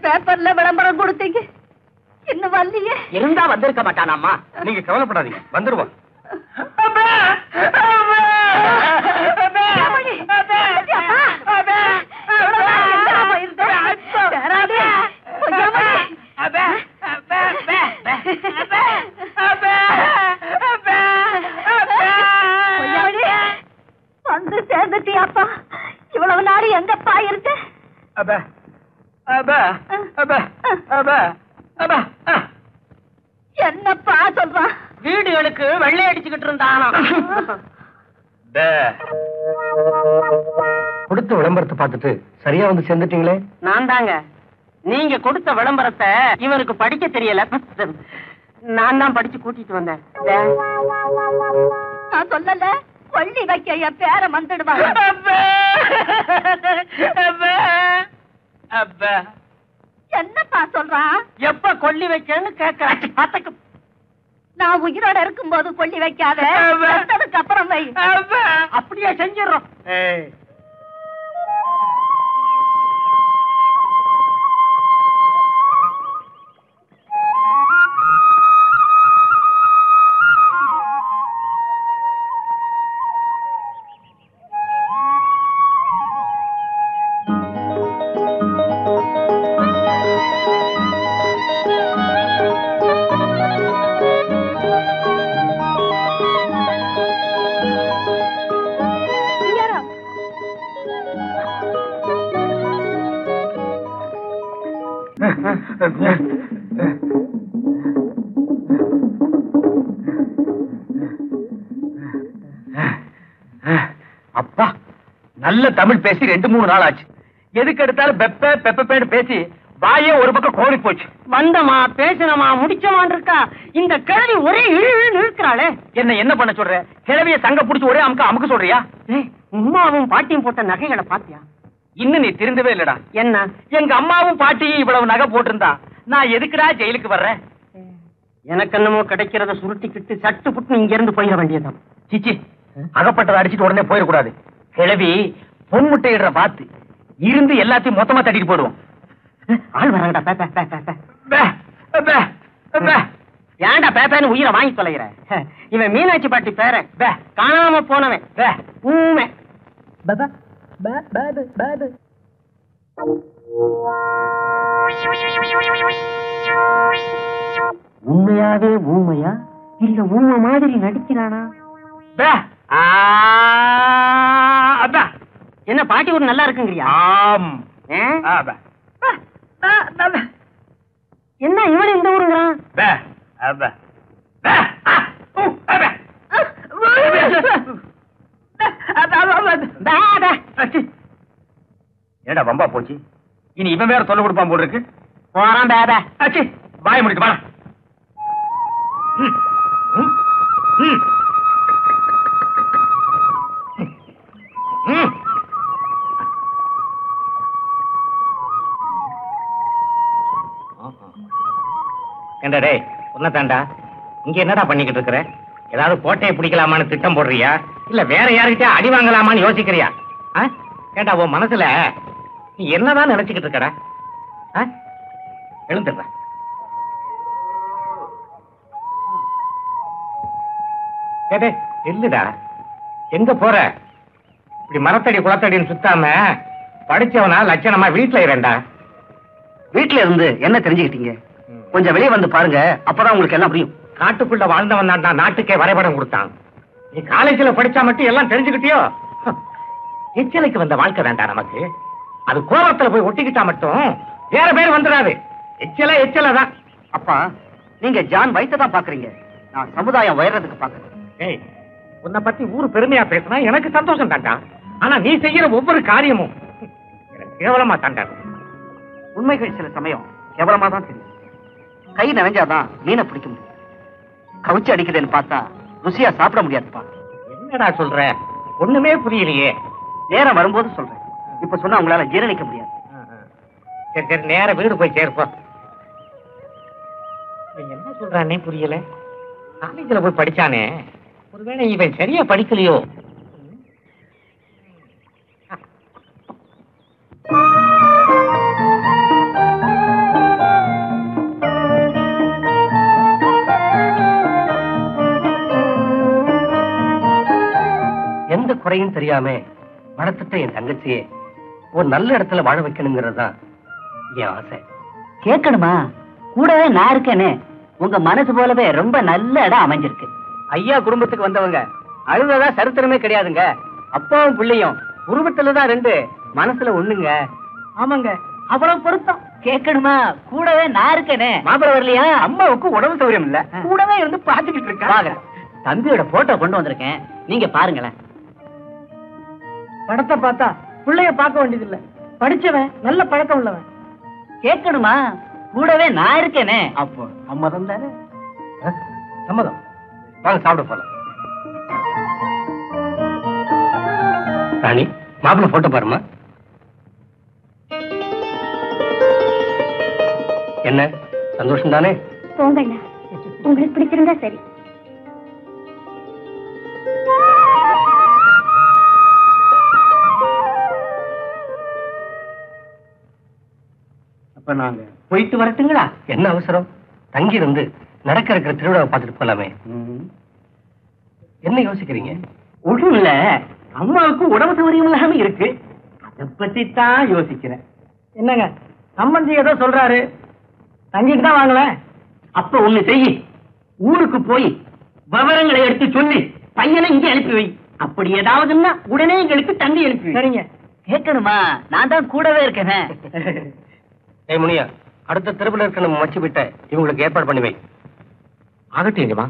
பேப்பர்ல விளம்பரம் கொடுத்தீங்க, இன்னும் வரலையே. இருந்தா வந்திருக்க மாட்டானாம்மா. நீங்க கவலைப்படாதீங்க, வந்துருவோம். வந்து சேர்ந்துட்டியாப்பா? இவ்வளவு நாடு எங்கப்பா இருக்க? என்னப்பா சொல்றான்? வீடுகளுக்கு வெள்ளை அடிச்சுக்கிட்டு இருந்தானா. கொடுத்த விளம்பரத்தை பார்த்துட்டு சரியா வந்து சேர்ந்துட்டீங்களே. நான் தாங்க. நீங்க கொடுத்த விளம்பரத்தை இவனுக்கு படிக்க தெரியல, நான் தான் படிச்சு கூட்டிட்டு வந்தேன். நான் சொல்லல, கொள்ளி வைக்க என் பேரை வந்துடுவாங்க. என்னப்பா சொல்றான்? எப்ப கொல்லி வைக்கன்னு கேட்க. நான் உயிரோட இருக்கும் போது கொள்ளி வைக்காத, செத்ததுக்கு அப்புறம் வை. அப்படியே செஞ்சிடறோம். அப்பா, நல்ல தமிழ் பேசி 2-3 நாள் ஆச்சு. எதுக்கு எடுத்தாலும் பெப்ப பெப்பேன்னு பேசி வாயே ஒரு பக்கம் கோழி போச்சு. வந்தமா பேசினமா முடிச்சமான் இருக்கா. இந்த கிழவி ஒரே இழு இருக்கிறாளே. என்ன பண்ண சொல்ற? கிழவிய சங்க புடிச்சு ஒரே அமுக்க சொல்றியா? உமாவும் பாட்டியும் போட்ட நகைகளை பாத்தியா? இன்னும் நீ திருந்தவே இல்லடா. என்ன? எங்க அம்மாவும் பாட்டியும் இவ்வளவு நகை போட்டிருந்தா நான் எதுக்குடா ஜெயிலுக்கு வர்றேன்? எனக்கு என்னமோ கிடைக்கிறத சுருட்டிக்கிட்டு சட்டு புட்டு இங்க இருந்து போயிட வேண்டியதான். சிச்சி, அகப்பட்டதை அடிச்சுட்டு உடனே போயிடக்கூடாது. கிழவி பொன்முட்டையிடுற பாத்து இருந்து எல்லாத்தையும் மொத்தமா தட்டிட்டு போடுவோம். ஆள் வராங்கடா. ஏன்டா பேப்பேன்னு உயிரை வாங்கி தொலைகிற? இவன் மீனாட்சி பாட்டி பேர காணாம போனவன். ஊமை உண்மையாவே ஊமையா இல்ல ஊமை மாதிரி நடிக்கிறானா? என்ன பாட்டி ஒரு நல்லா இருக்குங்கிறியா? என்ன இவன் இந்த ஊருங்கிறான்? ஏடா வம்பா போச்சு. இனி இவன் வேற தொல்லை கொடுப்பான் போல இருக்கு. போறான் பேப. வாய முடிச்சு வாடா. ஏண்டா டேய், உன்னதாண்டா இங்க என்னடா பண்ணிக்கிட்டு இருக்கிற? ஏதாவது கோட்டையை பிடிக்கலாமான்னு திட்டம் போடுறியா இல்ல வேற யாருக்கிட்ட அடி வாங்கலாமான்னு யோசிக்கிறியா? ஏண்டா உன் மனசுல நீ என்னதான் நினைச்சுக்கிட்டு இருக்கடா? எழுந்துடுற. இல்லடா, எங்க போற? இப்படி மரத்தடி குளத்தடின்னு சுத்தாம படிச்சவனா லட்சணமா வீட்டுல இரண்டா. வீட்டுல இருந்து என்ன தெரிஞ்சுக்கிட்டீங்க? கொஞ்சம் வெளியே வந்து பாருங்க, அப்பதான் உங்களுக்கு எல்லாம் புரியும். காட்டுக்குள்ள வாழ்ந்தவன் தான் நாட்டுக்கே வரைபடம் கொடுத்தான். நீ காலேஜ்ல படிச்சா மட்டும் எல்லாம் தெரிஞ்சுக்கிட்டியோ? எச்சலைக்கு வந்த வாழ்க்கை வேண்டாம் நமக்கு. அது கோபத்துல போய் ஒட்டிக்கிட்டா மட்டும் வேற பேர் வந்துடாது. எச்சலதான். அப்பா, நீங்க ஜான் வயித்தை தான் பாக்குறீங்க, நான் சமுதாயம் உயர்றதுக்கு பாக்குறேன். ஏய், உன்னை பத்தி ஊர் பெருமையா பேசினா எனக்கு சந்தோஷம் தாண்டா. ஆனா நீ செய்யற ஒவ்வொரு காரியமும் கேவலமா தாண்டா. உண்மைகள் சில சமயம் கேவலமா தான் தெரியும். கை நிறைஞ்சாதான் மீனை பிடிக்க முடியும். கவிச்சு அடிக்குதுன்னு பார்த்தா ருசியா சாப்பிட முடியாதுப்பா. என்னடா சொல்ற? ஒண்ணுமே புரியலையே. நேரம் வரும்போது சொல்றேன், இப்ப சொன்னா உங்களால ஜீரணிக்க முடியாது. சரி சரி, நேர வீடு போய் சேர்ப்போம். என்ன சொல்றானே புரியல. காலேஜ்ல போய் படிச்சானே, ஒருவேளை இவன் சரியா படிக்கலையோ? குறையும் தெரியாம வளர்த்துட்ட என் தங்கச்சியே ஒரு நல்ல இடத்துல வாழ வைக்கணுங்கிறது தான் என் ஆசை. கேட்கணுமா? கூடவே நான் இருக்கேனே. உங்க மனசு போலவே ரொம்ப நல்ல இடம் அமைஞ்சிருக்கு. ஐயா குடும்பத்துக்கு வந்தவங்க அழுததா சரித்திரமே கிடையாதுங்க. அப்பாவும் பிள்ளையும் உருவத்துலதான் ரெண்டு, மனசுல ஒண்ணுங்க. ஆமாங்க, அவ்வளவு பொருத்தம். கேட்கணுமா? கூடவே நான் இருக்கேனே. மாப்பிள வரலையா? அம்மாவுக்கு உடம்பு சௌரியம் இல்ல, கூடவே இருந்து பாத்துக்கிட்டு இருக்கேன். தம்பியோட போட்டோ கொண்டு வந்திருக்கேன், நீங்க பாருங்களேன். படத்தை பார்த்தா பிள்ளைய பார்க்க வேண்டியது இல்ல, படிச்சவன் நல்ல பழக்கம் உள்ளவன். கேட்கணுமா? கூடவே நான் இருக்கேனே. அப்போ சம்மதம் தானே? சம்மதம். வாங்க சாப்பிட போலாம். ராணி, மாப்பிள்ள போட்டோ பாருமா. என்ன சந்தோஷம் தானே? போங்கண்ணா, உங்களுக்கு பிடிச்சிருந்தா சரி. அப்ப நாங்க போயிட்டு வரட்டுங்களா? என்ன அவசரம்? தங்கி இருந்து நடக்க இருக்கிற திருவிழாவை பார்த்துட்டு போலாமே. என்ன யோசிக்கிறீங்க? ஒன்றும் இல்ல, அம்மாவுக்கு உடம்பு சௌகரியம் இல்லாம இருக்கு, அதை பத்தி தான் யோசிக்கிறேன். என்னங்க சம்பந்தி ஏதோ சொல்றாரு, தங்கிட்டு தான் வாங்கல. அப்ப ஒண்ணு செய்யி, ஊருக்கு போய் விவரங்களை எடுத்து சொல்லி பையனை இங்க அனுப்பி வை. அப்படி ஏதாவதுன்னா உடனே எங்களுக்கு தண்ணி அனுப்பி. சரிங்க. கேட்கணுமா? நான் தான் கூடவே இருக்கேன். ஏய் முனியா, அடுத்த திருவிழா இருக்க நம்ம மச்சி விட்ட இவங்களுக்கு ஏற்பாடு பண்ணி வை. ஆகட்டுமா?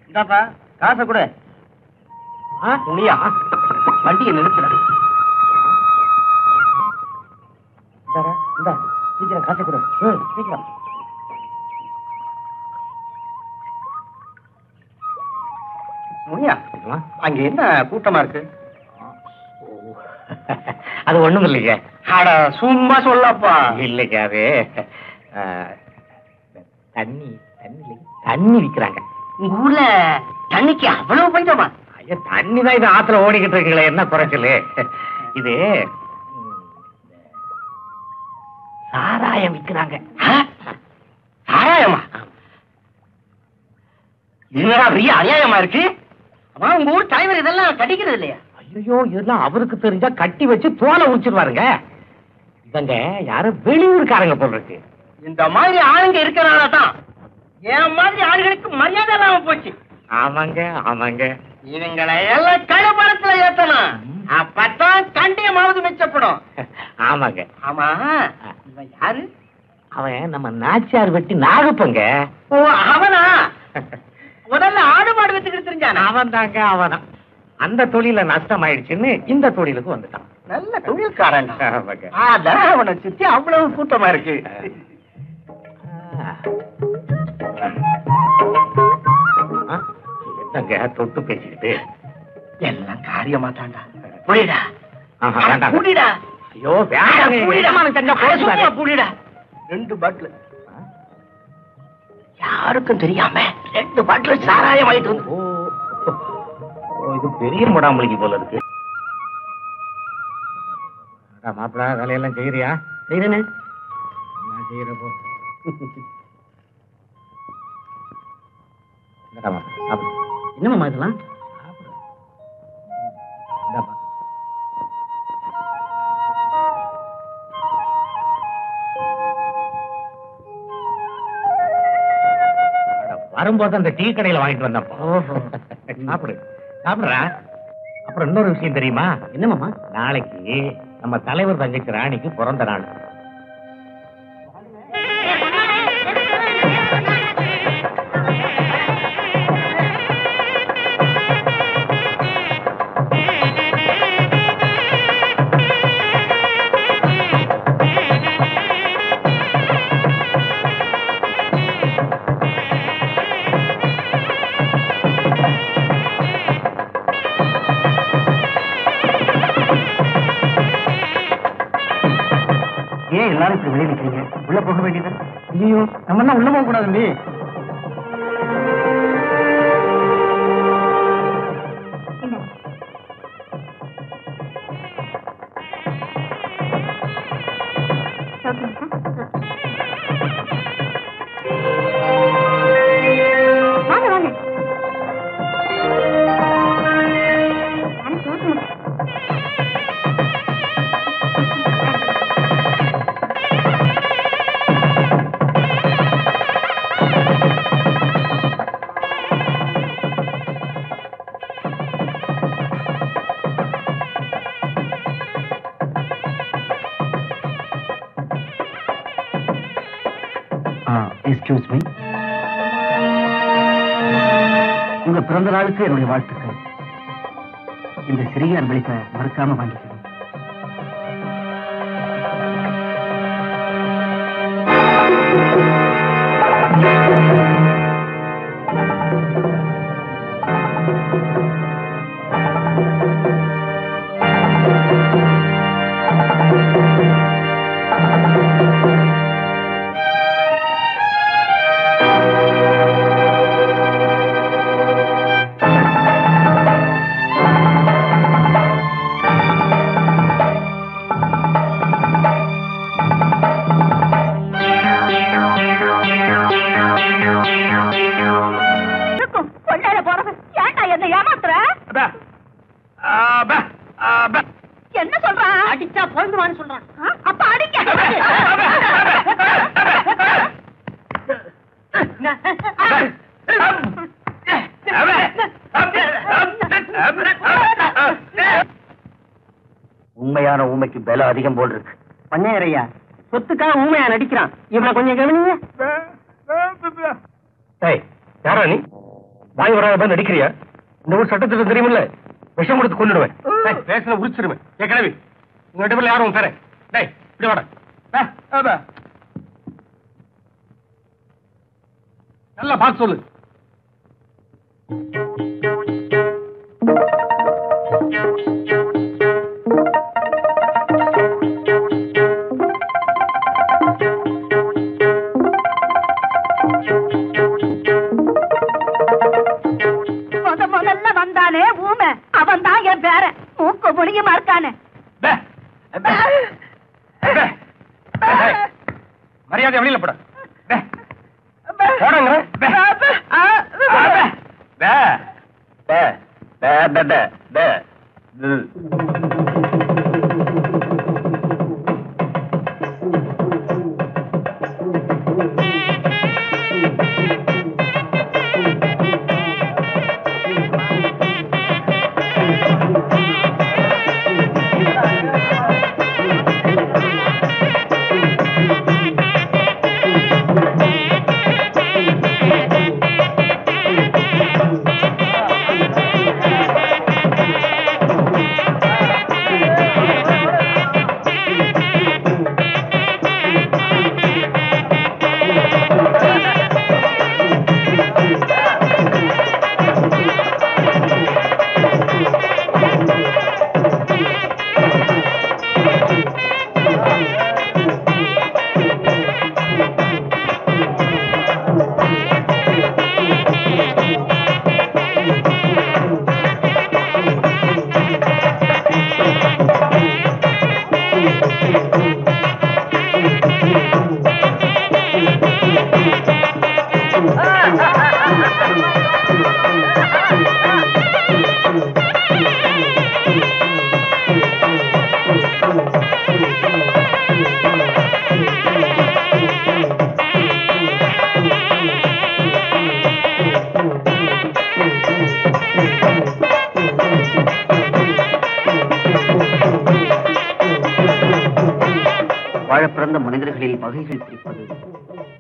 இந்தாப்பா காசை கூட. முனியா, வண்டியை நிறுத்துற. சீக்கிரம் காசை கூட. சீக்கிரம். முனியா, அங்க என்ன கூட்டமா இருக்கு? அது ஒண்ணும் இல்லைங்க. சும்மா சொல்லப்பா. இல்லைங்க, அது தண்ணி தண்ணி தண்ணி விக்கிறாங்க. உங்க ஊர்ல தண்ணிக்கு அவ்வளவு பஞ்சமா? ஐயா, தண்ணி தான் இது ஆத்துல ஓடிக்கிட்டு இருக்கீங்களே, என்ன குறைச்சல் இது? சாராயம் விக்கிறாங்க. சாராயமா? என்னடா பெரிய அநியாயமா இருக்கு. அம்மா, உங்க ஊர் தலைவர் இதெல்லாம் கட்டிக்கிறது இல்லையா? ஐயோ, இதெல்லாம் அவருக்கு தெரிஞ்சா கட்டி வச்சு தோலை உச்சிருவாருங்க. இவங்க யாரும் வெளியூருக்காரங்க போல இருக்கு. இந்த மாதிரி ஆளுங்க இருக்கிறனால தான் என் மாதிரி ஆளுகளுக்கு மரியாதை இல்லாம போச்சு. ஆமாங்க ஆமாங்க. இவங்களை எல்லாம் கழுபடத்துல ஏத்தணும், அப்பதான் கண்டியமாவது மிச்சப்படும். ஆமாங்க. ஆமா, இவன் யாரு? அவன் நம்ம நாச்சியார் வெட்டி நாகப்பங்க. ஓ, அவனா? முதல்ல ஆடு மாடு வச்சுக்கிட்டு தெரிஞ்சான். அவன் தாங்க அவனா. அந்த தொழில நஷ்டம் ஆயிடுச்சுன்னு இந்த தொழிலுக்கு வந்துட்டான். நல்ல தொழில்காரன். ஆமாங்க. அதான் அவனை சுத்தி அவ்வளவு கூட்டமா இருக்கு. என்னங்க தொட்டு பேசிக்கிட்டு? எல்லாம் காரியமா தாண்டா. புரியுதா? வேண்டாம். புரியுடா. ஐயோ வேண்டாம். புரியுடா. 2 பாட்டில் யாருக்கும் தெரியாம 2 பாட்டில் சாராயம் வாங்கிட்டு வந்து. இது பெரிய முடாமலிக்கு போல இருக்கு. மாப்பிள, வேலையெல்லாம் செய்யறியா? செய்யறேன்னு. என்ன செய்யறப்போ? என்னமா இதெல்லாம்? வரும்போது அந்த டீ கடையில வாங்கிட்டு வந்தப்போ. சாப்பிடு சாப்பிடுறா. அப்புறம் இன்னொரு விஷயம் தெரியுமா? என்னமாமா? நாளைக்கு நம்ம தலைவர் தங்கச்சி ராணிக்கு பிறந்த நாள். ஏன் எல்லாரும் இப்படி வெளியே நிக்கிறீங்க? உள்ள போக வேண்டியது. ஐயோ, நம்ம எல்லாம் உள்ள போக கூடாது. வாங்க வாங்க. எக்ஸ்கியூஸ் மீ, உங்க பிறந்த நாளுக்கு என்னுடைய வாழ்த்துக்கள். இந்த சிறிய அன்பளிப்பை மறக்காம வாங்கிக்கணும். என்ன சொல்றான்? அடிச்சா பொழுதுவான்னு சொல்றான். அப்ப அடிக்க. உண்மையான ஊமைக்கு பலம் அதிகம் போல் இருக்கு. பண்ணையரையா சொத்துக்காக ஊமையா நடிக்கிறான். இவனை கொஞ்சம் கவனிங்க. யாரா நீ? வாய் வராத நடிக்கிறியா? இந்த ஊர் சட்டத்திற்கு தெரியுமில்ல, விஷம் கொடுத்து கொண்டுடுவேன். பேசுன உரிச்சிருவேன். ஏ கிழவி, உங்க ரெண்டு பேர்ல யாரும் பேர இப்படி வாட. நல்லா பார்த்து சொல்லு. முதல்ல வந்தானே ஊமை, அவன் தான் என் பேர. மூக்கு முடியுமா இருக்கானே. மரியாதை வெளியில போட. வாழப்பிறந்த மனிதர்களில் வகைகள் பிரிப்பது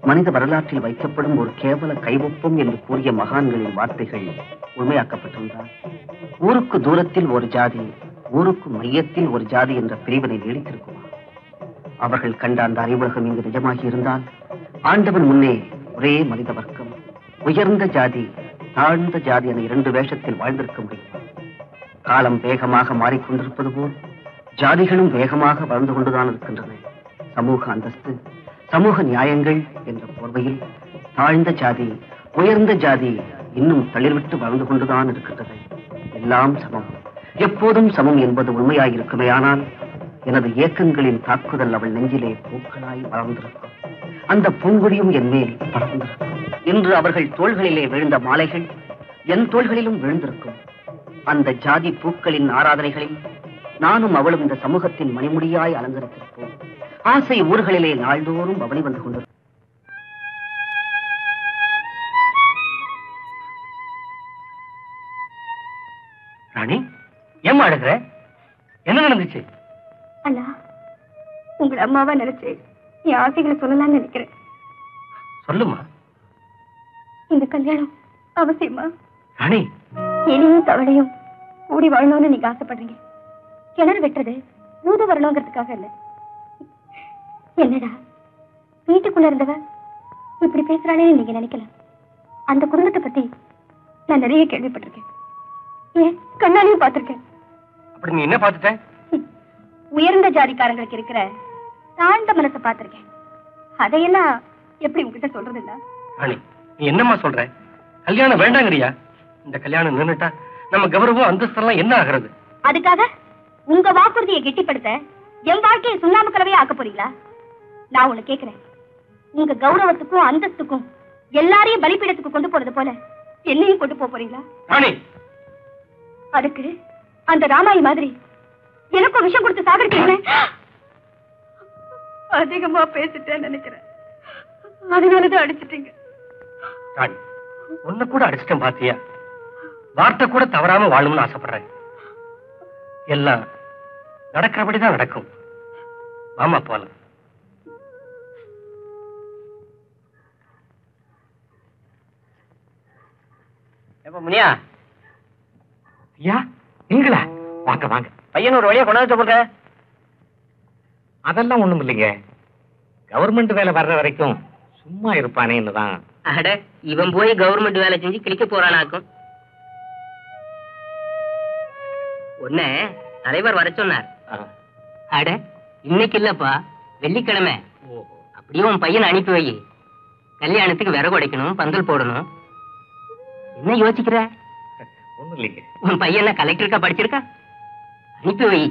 மனித வரலாற்றில் வைக்கப்படும் ஒரு கேவல கைவொப்பம் என்று கூறிய மகான்களின் வார்த்தைகள் உண்மையாக்கப்பட்டிருந்தால் ஊருக்கு தூரத்தில் ஒரு ஜாதி, ஊருக்கு மையத்தில் ஒரு ஜாதி என்ற பிரிவினை நீடித்திருக்குமா? அவர்கள் கண்ட அந்த அறிவுலகம் இங்கு நிஜமாகி இருந்தால் ஆண்டவன் முன்னே ஒரே மனித வர்க்கம், உயர்ந்த ஜாதி, தாழ்ந்த ஜாதி என இரண்டு வேஷத்தில் வாழ்ந்திருக்க முடியும். காலம் வேகமாக மாறிக்கொண்டிருப்பது போல் ஜாதிகளும் வேகமாக வளர்ந்து கொண்டுதான் இருக்கின்றன. சமூக அந்தஸ்து, சமூக நியாயங்கள் என்ற போர்வையில் தாழ்ந்த ஜாதி, உயர்ந்த ஜாதி இன்னும் தளிர்விட்டு வளர்ந்து கொண்டுதான் இருக்கின்றது. எல்லாம் சமம், எப்போதும் சமம் என்பது உண்மையாயிருக்குமே. ஆனால் எனது இயக்கங்களின் தாக்குதல் அவள் நெஞ்சிலே பூக்களாய் வளர்ந்திருக்கும். அந்த பூங்கொடியும் என் மேல் பறந்திருக்கும். இன்று அவர்கள் தோள்களிலே விழுந்த மாலைகள் என் தோள்களிலும் விழுந்திருக்கும். அந்த ஜாதி பூக்களின் ஆராதனைகளில் நானும் அவளும் இந்த சமூகத்தின் மணிமுடியாய் அலங்கரித்திருப்போம். ஆசை ஊர்களிலே நாள்தோறும் பவனி வந்து கொண்டிருக்கும். ராணி, ஏம்மா அழுகிற? என்ன நடந்துச்சு? அண்ணா, உங்களை அம்மாவா நினைச்சு என் ஆசைகளை சொல்லலாம்னு நினைக்கிறேன். சொல்லுமா. இந்த கல்யாணம் அவசியமா? ராணி, எலியும் தவளையும் கூடி வாழணும்னு நீங்க ஆசைப்படுறீங்க. கிணறு வெட்டுறது ஊது வரணுங்கிறதுக்காக இல்ல. என்னடா வீட்டுக்குள்ள இருந்தவ இப்படி பேசுறானே நீங்க நினைக்கலாம். அந்த குடும்பத்தை பத்தி நான் நிறைய கேள்விப்பட்டிருக்கேன். ஏன் கண்ணாலையும் பார்த்திருக்கேன். அப்படி நீ என்ன பார்த்துட்ட? உயர்ந்த ஜாதிக்காரங்களுக்கு இருக்கிற தாழ்ந்த மனசை பார்த்திருக்கேன். அதையெல்லாம் எப்படி உங்ககிட்ட சொல்றது இல்ல? ராணி, நீ என்னம்மா சொல்ற? கல்யாணம் வேண்டாங்கறியா? இந்த கல்யாணம் நின்னுட்டா நம்ம கௌரவம் அந்தஸ்தெல்லாம் என்ன ஆகிறது? அதுக்காக உங்க வாக்குறுதியை கெட்டிப்படுத்த என் வாழ்க்கையை சுண்ணாம்பு கலவையா ஆக்க போறீங்களா? நான் உன்னை கேட்கிறேன், உங்க கௌரவத்துக்கும் அந்தஸ்துக்கும் எல்லாரையும் பலிப்பீடத்துக்கு கொண்டு போறது போல என்னையும் கொண்டு போறீங்களா? ராணி, அதுக்கு அந்த ராமாயி மாதிரி எனக்கும் விஷம் கொடுத்து சாகடிக்கிறீங்களே. அதிகமா பேசிட்டேன்னு நினைக்கிறேன். அதனாலதான் அடிச்சிட்டீங்க. ராணி, உன்னை கூட அடிச்சிட்டேன் பாத்தியா? வார்த்தை கூட தவறாம வாழணும்னு ஆசைப்படுறேன். எல்லாம் நடக்கிறபடிதான் நடக்கும். வாமா போலாம். எப்ப முனியா? ஐயா, நீங்களா? வாங்க வாங்க. பையன் ஒரு வழியா கொண்டாந்து போங்க. அதெல்லாம் ஒண்ணும் இல்லைங்க. கவர்மெண்ட் வேலை வர்ற வரைக்கும் சும்மா இருப்பானேன்னுதான். அட, இவன் போய் கவர்மெண்ட் வேலை செஞ்சு கிளிக்க போறானாக்கும். ஒண்ணு தலைவர் வர சொன்னார். அட, இன்னைக்கு இல்லப்பா, வெள்ளிக்கிழமை. அப்படியே உன் பையனை அனுப்பி வை. கல்யாணத்துக்கு விறகு உடைக்கணும், பந்தல் போடணும். என்ன யோசிக்கிற? ஒண்ணும் இல்லைங்க. உன் பையன் கலெக்டருக்கா படிச்சிருக்கா? அனுப்பி வை.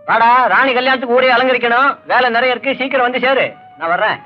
வாடா, ராணி கல்யாணத்துக்கு ஊரே அலங்கரிக்கணும். வேலை நிறைய இருக்கு, சீக்கிரம் வந்து சேரு. நான் வர்றேன்.